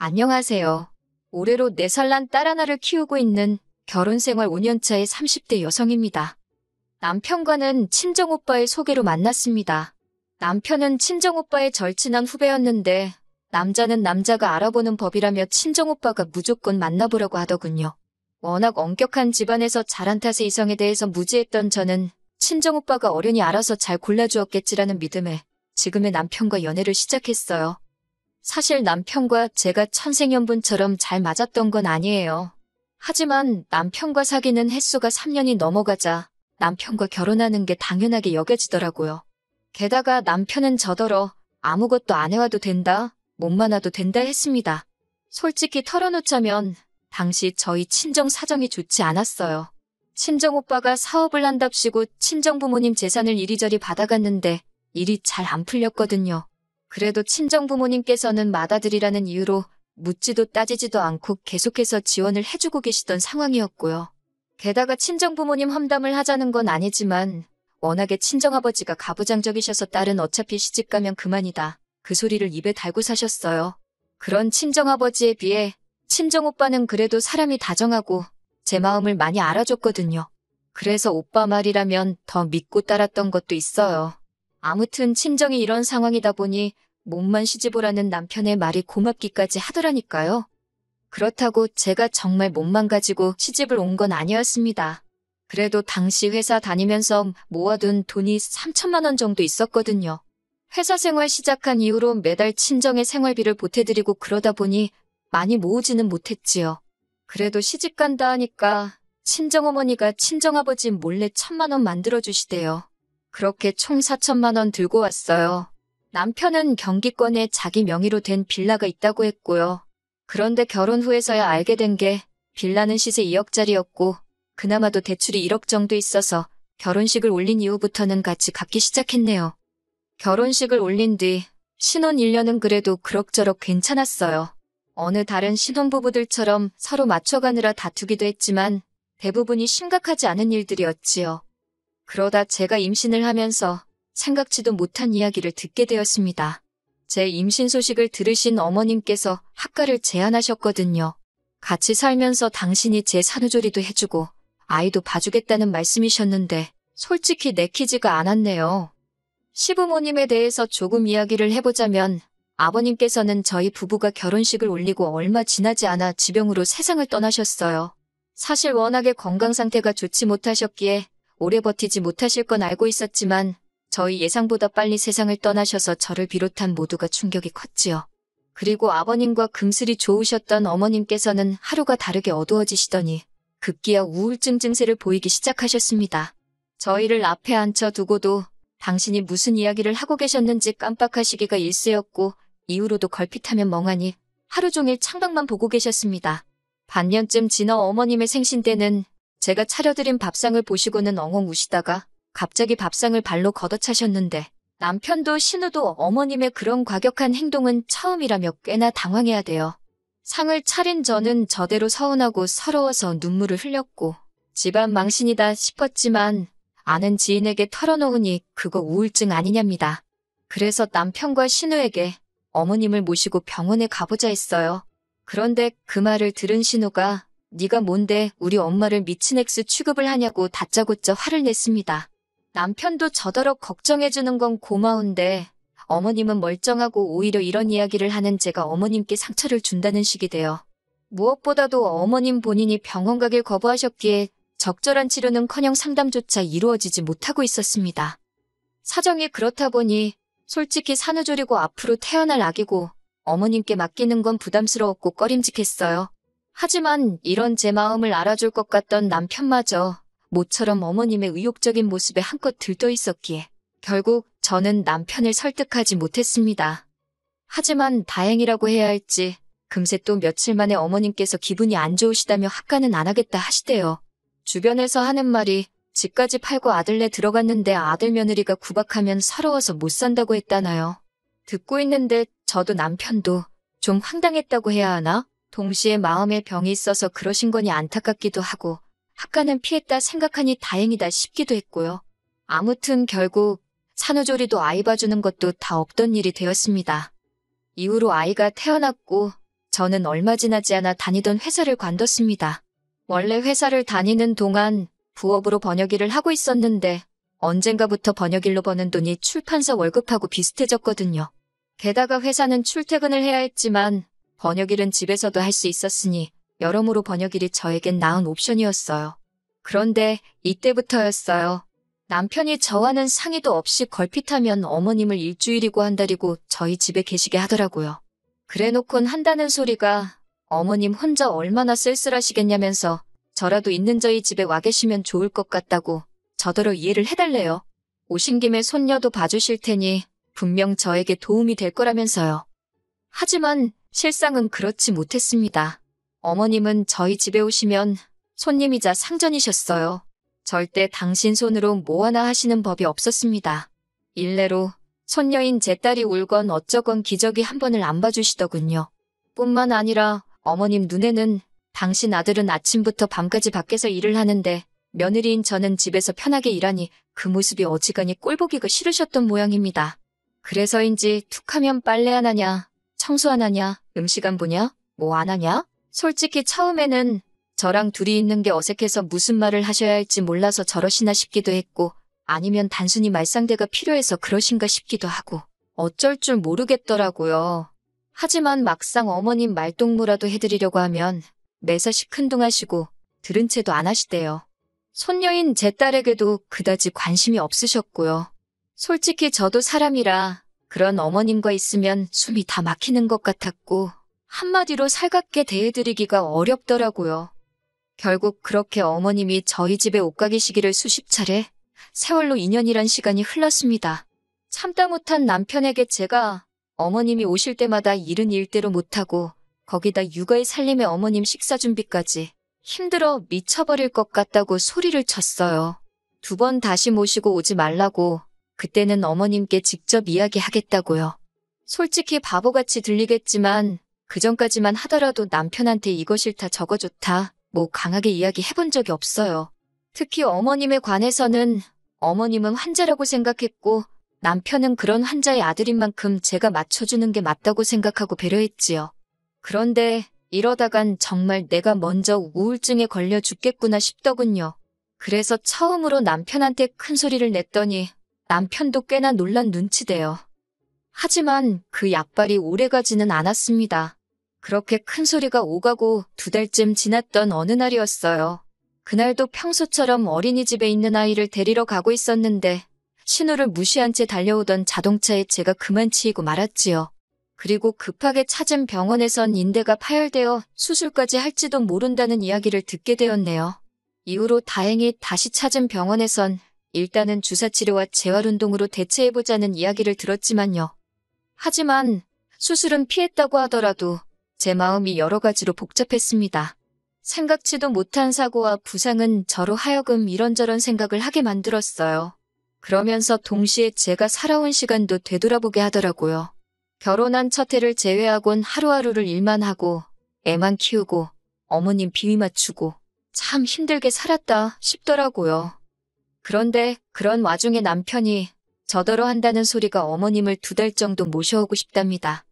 안녕하세요. 올해로 4살 난 딸 하나를 키우고 있는 결혼 생활 5년차의 30대 여성입니다. 남편과는 친정오빠의 소개로 만났습니다. 남편은 친정오빠의 절친한 후배였는데 남자는 남자가 알아보는 법이라며 친정오빠가 무조건 만나보라고 하더군요. 워낙 엄격한 집안에서 자란 탓에 이성에 대해서 무지했던 저는 친정오빠가 어른이 알아서 잘 골라주었겠지라는 믿음에 지금의 남편과 연애를 시작했어요. 사실 남편과 제가 천생연분처럼 잘 맞았던 건 아니에요. 하지만 남편과 사귀는 횟수가 3년이 넘어가자 남편과 결혼하는 게 당연하게 여겨지더라고요. 게다가 남편은 저더러 아무것도 안 해와도 된다, 몸만 와도 된다 했습니다. 솔직히 털어놓자면 당시 저희 친정 사정이 좋지 않았어요. 친정오빠가 사업을 한답시고 친정부모님 재산을 이리저리 받아갔는데 일이 잘 안 풀렸거든요. 그래도 친정부모님께서는 맏아들이라는 이유로 묻지도 따지지도 않고 계속해서 지원을 해주고 계시던 상황이었고요. 게다가 친정부모님 험담을 하자는 건 아니지만 워낙에 친정아버지가 가부장적이셔서 딸은 어차피 시집가면 그만이다. 그 소리를 입에 달고 사셨어요. 그런 친정아버지에 비해 친정오빠는 그래도 사람이 다정하고 제 마음을 많이 알아줬거든요. 그래서 오빠 말이라면 더 믿고 따랐던 것도 있어요. 아무튼 친정이 이런 상황이다 보니 몸만 시집 오라는 남편의 말이 고맙기까지 하더라니까요. 그렇다고 제가 정말 몸만 가지고 시집을 온 건 아니었습니다. 그래도 당시 회사 다니면서 모아둔 돈이 3천만 원 정도 있었거든요. 회사 생활 시작한 이후로 매달 친정의 생활비를 보태드리고 그러다 보니 많이 모으지는 못했지요. 그래도 시집 간다 하니까 친정어머니가 친정아버지 몰래 1,000만 원 만들어주시대요. 그렇게 총 4천만 원 들고 왔어요. 남편은 경기권에 자기 명의로 된 빌라가 있다고 했고요. 그런데 결혼 후에서야 알게 된 게 빌라는 시세 2억짜리였고 그나마도 대출이 1억 정도 있어서 결혼식을 올린 이후부터는 같이 갚기 시작했네요. 결혼식을 올린 뒤 신혼 1년은 그래도 그럭저럭 괜찮았어요. 어느 다른 신혼부부들처럼 서로 맞춰가느라 다투기도 했지만 대부분이 심각하지 않은 일들이었지요. 그러다 제가 임신을 하면서 생각지도 못한 이야기를 듣게 되었습니다. 제 임신 소식을 들으신 어머님께서 학가를 제안하셨거든요. 같이 살면서 당신이 제 산후조리도 해주고 아이도 봐주겠다는 말씀이셨는데 솔직히 내키지가 않았네요. 시부모님에 대해서 조금 이야기를 해보자면 아버님께서는 저희 부부가 결혼식을 올리고 얼마 지나지 않아 지병으로 세상을 떠나셨어요. 사실 워낙에 건강 상태가 좋지 못하셨기에 오래 버티지 못하실 건 알고 있었지만 저희 예상보다 빨리 세상을 떠나셔서 저를 비롯한 모두가 충격이 컸지요. 그리고 아버님과 금슬이 좋으셨던 어머님께서는 하루가 다르게 어두워지시더니 급기야 우울증 증세를 보이기 시작하셨습니다. 저희를 앞에 앉혀두고도 당신이 무슨 이야기를 하고 계셨는지 깜빡하시기가 일쑤였고 이후로도 걸핏하면 멍하니 하루 종일 창밖만 보고 계셨습니다. 반년쯤 지나 어머님의 생신 때는 제가 차려드린 밥상을 보시고는 엉엉 우시다가 갑자기 밥상을 발로 걷어차셨는데 남편도 신우도 어머님의 그런 과격한 행동은 처음이라며 꽤나 당황해야 돼요. 상을 차린 저는 저대로 서운하고 서러워서 눈물을 흘렸고 집안 망신이다 싶었지만 아는 지인에게 털어놓으니 그거 우울증 아니냐입니다. 그래서 남편과 신우에게 어머님을 모시고 병원에 가보자 했어요. 그런데 그 말을 들은 신우가 네가 뭔데 우리 엄마를 미친 X 취급을 하냐고 다짜고짜 화를 냈습니다. 남편도 저더러 걱정해주는 건 고마운데 어머님은 멀쩡하고 오히려 이런 이야기를 하는 제가 어머님께 상처를 준다는 식이 돼요. 무엇보다도 어머님 본인이 병원 가길 거부하셨기에 적절한 치료는커녕 상담조차 이루어지지 못하고 있었습니다. 사정이 그렇다 보니 솔직히 산후조리고 앞으로 태어날 아기고 어머님께 맡기는 건 부담스러웠고 꺼림직했어요. 하지만 이런 제 마음을 알아줄 것 같던 남편마저 모처럼 어머님의 의욕적인 모습에 한껏 들떠 있었기에 결국 저는 남편을 설득하지 못했습니다. 하지만 다행이라고 해야 할지 금세 또 며칠 만에 어머님께서 기분이 안 좋으시다며 학가는 안 하겠다 하시대요. 주변에서 하는 말이 집까지 팔고 아들네 들어갔는데 아들 며느리가 구박하면 서러워서 못 산다고 했다나요. 듣고 있는데 저도 남편도 좀 황당했다고 해야 하나? 동시에 마음에 병이 있어서 그러신 거니 안타깝기도 하고 학가는 피했다 생각하니 다행이다 싶기도 했고요. 아무튼 결국 산후조리도 아이 봐주는 것도 다 없던 일이 되었습니다. 이후로 아이가 태어났고 저는 얼마 지나지 않아 다니던 회사를 관뒀습니다. 원래 회사를 다니는 동안 부업으로 번역일을 하고 있었는데 언젠가부터 번역일로 버는 돈이 출판사 월급하고 비슷해졌거든요. 게다가 회사는 출퇴근을 해야 했지만 번역일은 집에서도 할 수 있었으니 여러모로 번역일이 저에겐 나은 옵션이었어요. 그런데 이때부터였어요. 남편이 저와는 상의도 없이 걸핏하면 어머님을 일주일이고 한 달이고 저희 집에 계시게 하더라고요. 그래놓곤 한다는 소리가 어머님 혼자 얼마나 쓸쓸하시겠냐면서 저라도 있는 저희 집에 와 계시면 좋을 것 같다고 저더러 이해를 해달래요. 오신 김에 손녀도 봐주실 테니 분명 저에게 도움이 될 거라면서요. 하지만 실상은 그렇지 못했습니다. 어머님은 저희 집에 오시면 손님이자 상전이셨어요. 절대 당신 손으로 뭐 하나 하시는 법이 없었습니다. 일례로 손녀인 제 딸이 울건 어쩌건 기저귀 한 번을 안 봐주시더군요. 뿐만 아니라 어머님 눈에는 당신 아들은 아침부터 밤까지 밖에서 일을 하는데 며느리인 저는 집에서 편하게 일하니 그 모습이 어지간히 꼴보기가 싫으셨던 모양입니다. 그래서인지 툭하면 빨래 안 하냐, 청소 안 하냐, 음식 안 보냐, 뭐 안 하냐? 솔직히 처음에는 저랑 둘이 있는 게 어색해서 무슨 말을 하셔야 할지 몰라서 저러시나 싶기도 했고 아니면 단순히 말상대가 필요해서 그러신가 싶기도 하고 어쩔 줄 모르겠더라고요. 하지만 막상 어머님 말동무라도 해드리려고 하면 매사 시큰둥하시고 들은 채도 안 하시대요. 손녀인 제 딸에게도 그다지 관심이 없으셨고요. 솔직히 저도 사람이라 그런 어머님과 있으면 숨이 다 막히는 것 같았고 한마디로 살갑게 대해드리기가 어렵더라고요. 결국 그렇게 어머님이 저희 집에 옷가 계시기를 수십 차례 세월로 2년이란 시간이 흘렀습니다. 참다 못한 남편에게 제가 어머님이 오실 때마다 일은 일대로 못하고 거기다 육아의 살림에 어머님 식사 준비까지 힘들어 미쳐버릴 것 같다고 소리를 쳤어요. 2번 다시 모시고 오지 말라고 그때는 어머님께 직접 이야기하겠다고요. 솔직히 바보같이 들리겠지만 그전까지만 하더라도 남편한테 이거 싫다 저거 좋다 뭐 강하게 이야기해본 적이 없어요. 특히 어머님에 관해서는 어머님은 환자라고 생각했고 남편은 그런 환자의 아들인 만큼 제가 맞춰주는 게 맞다고 생각하고 배려했지요. 그런데 이러다간 정말 내가 먼저 우울증에 걸려 죽겠구나 싶더군요. 그래서 처음으로 남편한테 큰 소리를 냈더니 남편도 꽤나 놀란 눈치대요. 하지만 그 약발이 오래가지는 않았습니다. 그렇게 큰 소리가 오가고 2달쯤 지났던 어느 날이었어요. 그날도 평소처럼 어린이집에 있는 아이를 데리러 가고 있었는데 신호를 무시한 채 달려오던 자동차에 제가 그만 치이고 말았지요. 그리고 급하게 찾은 병원에선 인대가 파열되어 수술까지 할지도 모른다는 이야기를 듣게 되었네요. 이후로 다행히 다시 찾은 병원에선 일단은 주사치료와 재활운동으로 대체해보자는 이야기를 들었지만요. 하지만 수술은 피했다고 하더라도 제 마음이 여러 가지로 복잡했습니다. 생각지도 못한 사고와 부상은 저로 하여금 이런저런 생각을 하게 만들었어요. 그러면서 동시에 제가 살아온 시간도 되돌아보게 하더라고요. 결혼한 첫 해를 제외하곤 하루하루를 일만 하고 애만 키우고 어머님 비위 맞추고 참 힘들게 살았다 싶더라고요. 그런데 그런 와중에 남편이 저더러 한다는 소리가 어머님을 2달 정도 모셔오고 싶답니다.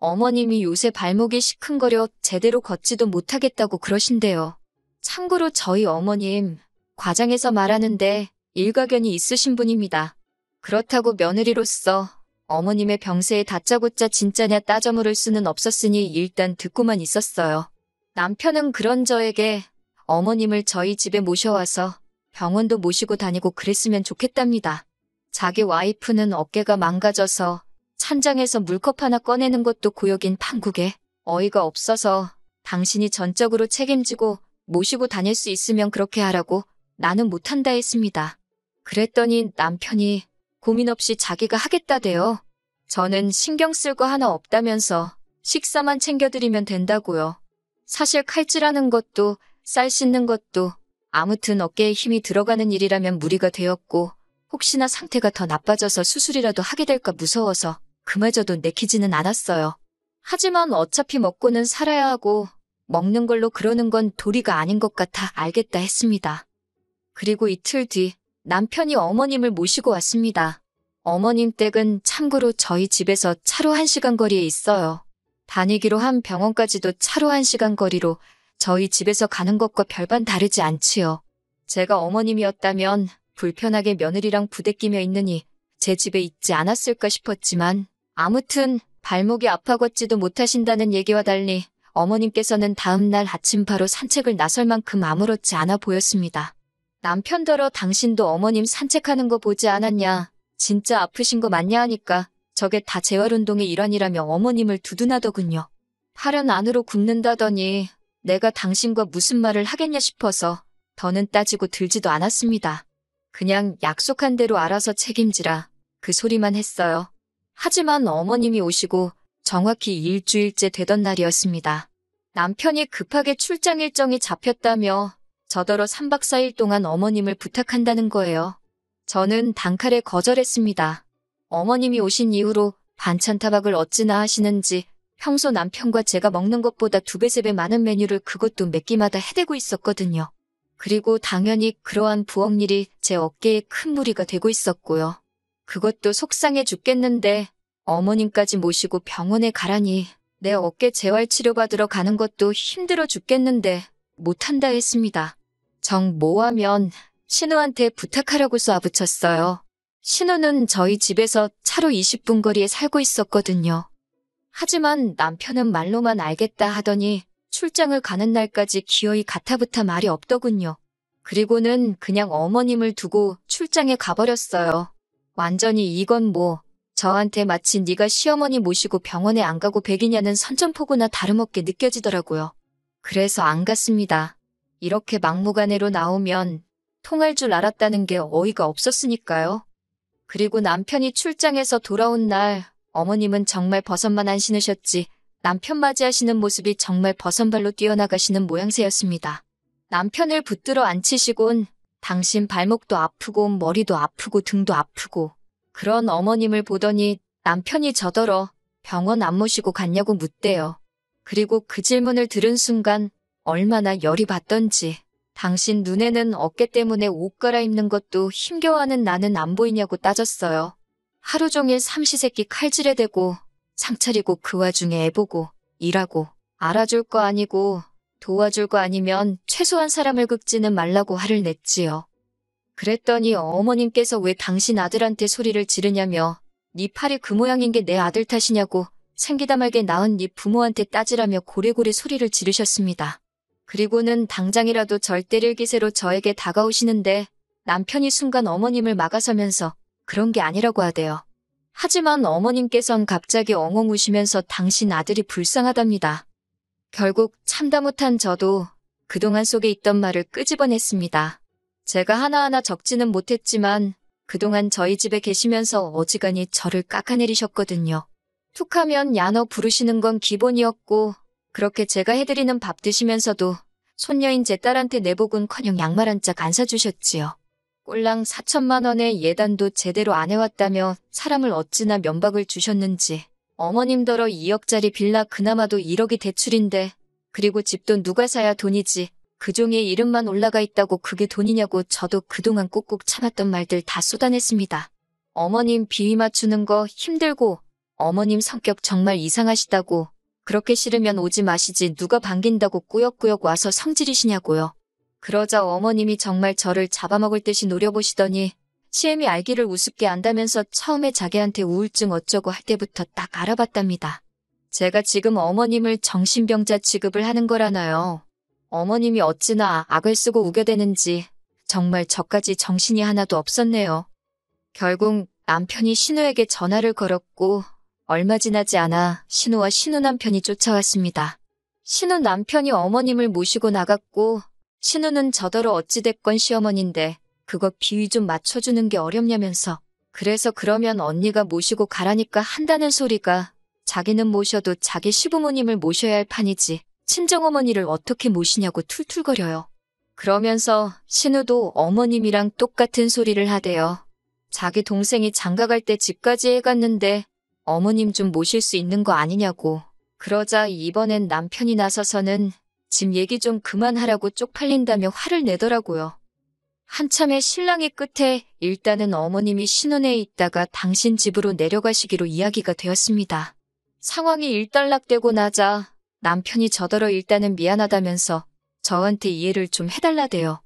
어머님이 요새 발목이 시큰거려 제대로 걷지도 못하겠다고 그러신대요. 참고로 저희 어머님 과장해서 말하는데 일가견이 있으신 분입니다. 그렇다고 며느리로서 어머님의 병세에 다짜고짜 진짜냐 따져 물을 수는 없었으니 일단 듣고만 있었어요. 남편은 그런 저에게 어머님을 저희 집에 모셔와서 병원도 모시고 다니고 그랬으면 좋겠답니다. 자기 와이프는 어깨가 망가져서 찬장에서 물컵 하나 꺼내는 것도 고역인 판국에 어이가 없어서 당신이 전적으로 책임지고 모시고 다닐 수 있으면 그렇게 하라고 나는 못한다 했습니다. 그랬더니 남편이 고민 없이 자기가 하겠다대요. 저는 신경 쓸 거 하나 없다면서 식사만 챙겨드리면 된다고요. 사실 칼질하는 것도 쌀 씻는 것도 아무튼 어깨에 힘이 들어가는 일이라면 무리가 되었고 혹시나 상태가 더 나빠져서 수술이라도 하게 될까 무서워서 그마저도 내키지는 않았어요. 하지만 어차피 먹고는 살아야 하고 먹는 걸로 그러는 건 도리가 아닌 것 같아 알겠다 했습니다. 그리고 이틀 뒤 남편이 어머님을 모시고 왔습니다. 어머님 댁은 참고로 저희 집에서 차로 1시간 거리에 있어요. 다니기로 한 병원까지도 차로 1시간 거리로 저희 집에서 가는 것과 별반 다르지 않지요. 제가 어머님이었다면 불편하게 며느리랑 부대끼며 있느니 제 집에 있지 않았을까 싶었지만 아무튼 발목이 아파 걷지도 못하신다는 얘기와 달리 어머님께서는 다음날 아침 바로 산책을 나설 만큼 아무렇지 않아 보였습니다. 남편더러 당신도 어머님 산책하는 거 보지 않았냐? 진짜 아프신 거 맞냐 하니까 저게 다 재활운동의 일환이라며 어머님을 두둔하더군요. 팔은 안으로 굽는다더니 내가 당신과 무슨 말을 하겠냐 싶어서 더는 따지고 들지도 않았습니다. 그냥 약속한 대로 알아서 책임지라 그 소리만 했어요. 하지만 어머님이 오시고 정확히 일주일째 되던 날이었습니다. 남편이 급하게 출장 일정이 잡혔다며 저더러 3박 4일 동안 어머님을 부탁한다는 거예요. 저는 단칼에 거절했습니다. 어머님이 오신 이후로 반찬 타박을 어찌나 하시는지 평소 남편과 제가 먹는 것보다 2배, 3배 많은 메뉴를 그것도 몇 끼마다 해대고 있었거든요. 그리고 당연히 그러한 부엌일이 제 어깨에 큰 무리가 되고 있었고요. 그것도 속상해 죽겠는데 어머님까지 모시고 병원에 가라니 내 어깨 재활치료받으러 가는 것도 힘들어 죽겠는데 못한다 했습니다. 정 뭐하면 신우한테 부탁하라고 쏘아붙였어요. 신우는 저희 집에서 차로 20분 거리에 살고 있었거든요. 하지만 남편은 말로만 알겠다 하더니 출장을 가는 날까지 기어이 가타부타 말이 없더군요. 그리고는 그냥 어머님을 두고 출장에 가버렸어요. 완전히 이건 뭐 저한테 마치 네가 시어머니 모시고 병원에 안 가고 백이냐는 선전포고나 다름없게 느껴지더라고요. 그래서 안 갔습니다. 이렇게 막무가내로 나오면 통할 줄 알았다는 게 어이가 없었으니까요. 그리고 남편이 출장에서 돌아온 날 어머님은 정말 버선만 안 신으셨지 남편 맞이하시는 모습이 정말 버선발로 뛰어나가시는 모양새였습니다. 남편을 붙들어 앉히시곤 당신 발목도 아프고 머리도 아프고 등도 아프고 그런 어머님을 보더니 남편이 저더러 병원 안 모시고 갔냐고 묻대요. 그리고 그 질문을 들은 순간 얼마나 열이 받던지 당신 눈에는 어깨 때문에 옷 갈아입는 것도 힘겨워하는 나는 안 보이냐고 따졌어요. 하루 종일 삼시세끼 칼질에 대고 상차리고 그 와중에 애보고 일하고 알아줄 거 아니고 도와줄 거 아니면 최소한 사람을 긁지는 말라고 화를 냈지요. 그랬더니 어머님께서 왜 당신 아들한테 소리를 지르냐며 네 팔이 그 모양인 게 내 아들 탓이냐고 생기다 말게 낳은 네 부모한테 따지라며 고래고래 소리를 지르셨습니다. 그리고는 당장이라도 절 때릴 기세로 저에게 다가오시는데 남편이 순간 어머님을 막아서면서 그런 게 아니라고 하대요. 하지만 어머님께선 갑자기 엉엉 우시면서 당신 아들이 불쌍하답니다. 결국 참다 못한 저도 그동안 속에 있던 말을 끄집어냈습니다. 제가 하나하나 적지는 못했지만 그동안 저희 집에 계시면서 어지간히 저를 깎아내리셨거든요. 툭하면 야너 부르시는 건 기본이었고 그렇게 제가 해드리는 밥 드시면서도 손녀인 제 딸한테 내복은커녕 양말 한 짝 안 사주셨지요. 꼴랑 4천만 원의 예단도 제대로 안 해왔다며 사람을 어찌나 면박을 주셨는지 어머님더러 2억짜리 빌라 그나마도 1억이 대출인데 그리고 집도 누가 사야 돈이지 그 종이에 이름만 올라가 있다고 그게 돈이냐고 저도 그동안 꾹꾹 참았던 말들 다 쏟아냈습니다. 어머님 비위 맞추는 거 힘들고 어머님 성격 정말 이상하시다고 그렇게 싫으면 오지 마시지 누가 반긴다고 꾸역꾸역 와서 성질이시냐고요. 그러자 어머님이 정말 저를 잡아먹을 듯이 노려보시더니 시엠이 알기를 우습게 안다면서 처음에 자기한테 우울증 어쩌고 할 때부터 딱 알아봤답니다. 제가 지금 어머님을 정신병자 취급을 하는 거라나요. 어머님이 어찌나 악을 쓰고 우겨대는지 정말 저까지 정신이 하나도 없었네요. 결국 남편이 신우에게 전화를 걸었고 얼마 지나지 않아 신우와 신우 남편이 쫓아왔습니다. 신우 남편이 어머님을 모시고 나갔고 신우는 저더러 어찌됐건 시어머니인데 그거 비위 좀 맞춰주는 게 어렵냐면서 그래서 그러면 언니가 모시고 가라니까 한다는 소리가 자기는 모셔도 자기 시부모님을 모셔야 할 판이지 친정어머니를 어떻게 모시냐고 툴툴거려요. 그러면서 신우도 어머님이랑 똑같은 소리를 하대요. 자기 동생이 장가갈 때 집까지 해갔는데 어머님 좀 모실 수 있는 거 아니냐고. 그러자 이번엔 남편이 나서서는 집 얘기 좀 그만하라고 쪽팔린다며 화를 내더라고요. 한참의 실랑이 끝에 일단은 어머님이 신혼에 있다가 당신 집으로 내려가시기로 이야기가 되었습니다. 상황이 일단락되고 나자 남편이 저더러 일단은 미안하다면서 저한테 이해를 좀 해달라대요.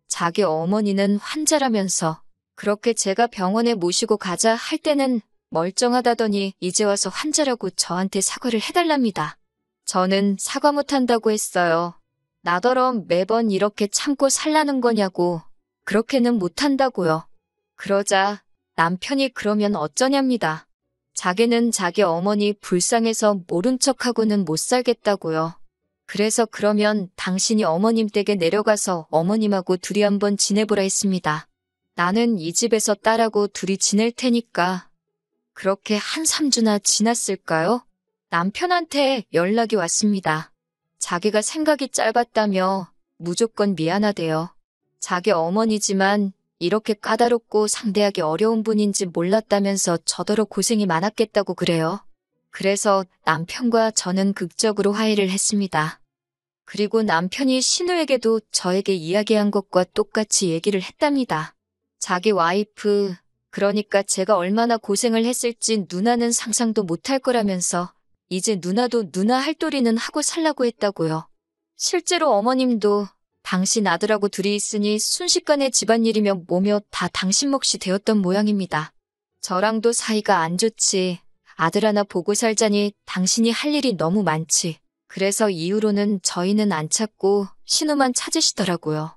자기 어머니는 환자라면서 그렇게 제가 병원에 모시고 가자 할 때는 멀쩡하다더니 이제 와서 환자라고 저한테 사과를 해달랍니다. 저는 사과 못한다고 했어요. 나더러 매번 이렇게 참고 살라는 거냐고. 그렇게는 못한다고요. 그러자 남편이 그러면 어쩌냐입니다. 자기는 자기 어머니 불쌍해서 모른 척하고는 못 살겠다고요. 그래서 그러면 당신이 어머님 댁에 내려가서 어머님하고 둘이 한번 지내보라 했습니다. 나는 이 집에서 딸하고 둘이 지낼 테니까. 그렇게 한 3주나 지났을까요? 남편한테 연락이 왔습니다. 자기가 생각이 짧았다며 무조건 미안하대요. 자기 어머니지만 이렇게 까다롭고 상대하기 어려운 분인지 몰랐다면서 저더러 고생이 많았겠다고 그래요. 그래서 남편과 저는 극적으로 화해를 했습니다. 그리고 남편이 신우에게도 저에게 이야기한 것과 똑같이 얘기를 했답니다. 자기 와이프, 그러니까 제가 얼마나 고생을 했을지 누나는 상상도 못할 거라면서 이제 누나도 누나 할 도리는 하고 살라고 했다고요. 실제로 어머님도 당신 아들하고 둘이 있으니 순식간에 집안일이며 뭐며 다 당신 몫이 되었던 모양입니다. 저랑도 사이가 안 좋지. 아들 하나 보고 살자니 당신이 할 일이 너무 많지. 그래서 이후로는 저희는 안 찾고 신우만 찾으시더라고요.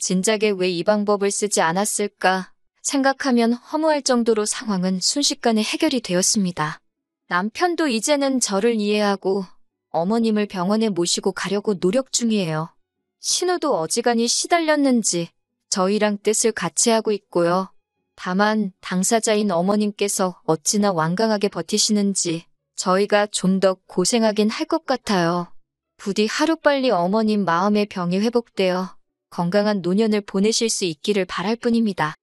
진작에 왜 이 방법을 쓰지 않았을까 생각하면 허무할 정도로 상황은 순식간에 해결이 되었습니다. 남편도 이제는 저를 이해하고 어머님을 병원에 모시고 가려고 노력 중이에요. 신우도 어지간히 시달렸는지 저희랑 뜻을 같이 하고 있고요. 다만 당사자인 어머님께서 어찌나 완강하게 버티시는지 저희가 좀 더 고생하긴 할 것 같아요. 부디 하루빨리 어머님 마음의 병이 회복되어 건강한 노년을 보내실 수 있기를 바랄 뿐입니다.